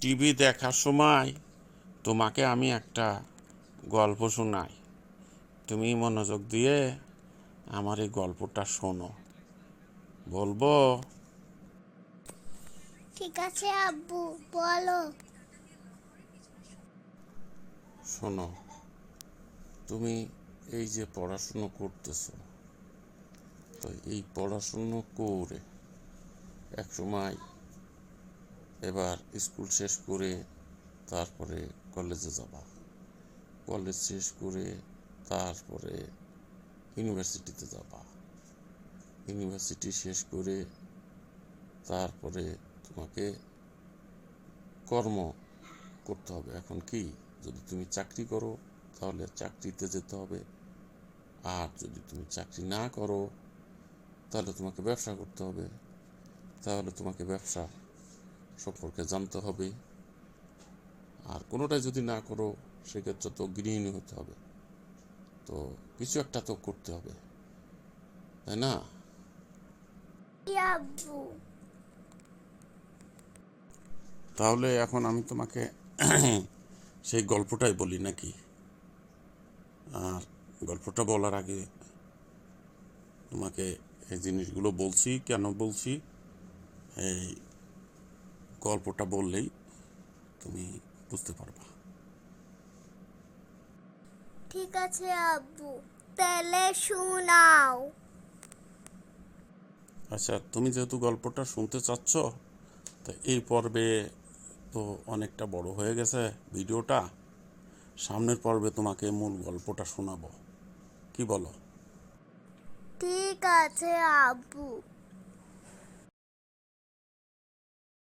TV দেখার সময় তোমাকে আমি একটা গল্প শোনাই, তুমি মনোযোগ দিয়ে আমার এই গল্পটা শোনো। বলবো? ঠিক আছে আব্বু, বলো। শোনো, তুমি এই যে পড়াশুনো করতেছো, তো এই পড়াশুনো করে এক সময় এবার স্কুল শেষ করে তারপরে কলেজে যাবা, কলেজ শেষ করে তারপরে ইউনিভার্সিটিতে যাবা, ইউনিভার্সিটি শেষ করে তারপরে তোমাকে কর্ম করতে হবে। এখন কি, যদি তুমি চাকরি করো তাহলে চাকরিতে যেতে হবে, আর যদি তুমি চাকরি না করো তাহলে তোমাকে ব্যবসা করতে হবে, তাহলে তোমাকে ব্যবসা সম্পর্কে জানতে হবে। আর কোনোটাই যদি না করো সেক্ষেত্রে তো গৃহিণী হতে হবে। তো কিছু একটা তো করতে হবে, তাই না? আব্বু, তাহলে এখন আমি তোমাকে সেই গল্পটাই বলি নাকি? আর গল্পটা বলার আগে তোমাকে এই জিনিসগুলো বলছি, কেন বলছি, এই গল্পটা বললেই তুমি বুঝতে পারবা। ঠিক আছে আব্বু, তাহলে শোনাও। আচ্ছা, তুমি যেহেতু গল্পটা শুনতে চাচ্ছ, তা এই পর্বে তো অনেকটা বড় হয়ে গেছে ভিডিওটা, সামনের পর্বে তোমাকে মূল গল্পটা শোনাবো, কি বলো? ঠিক আছে আব্বু।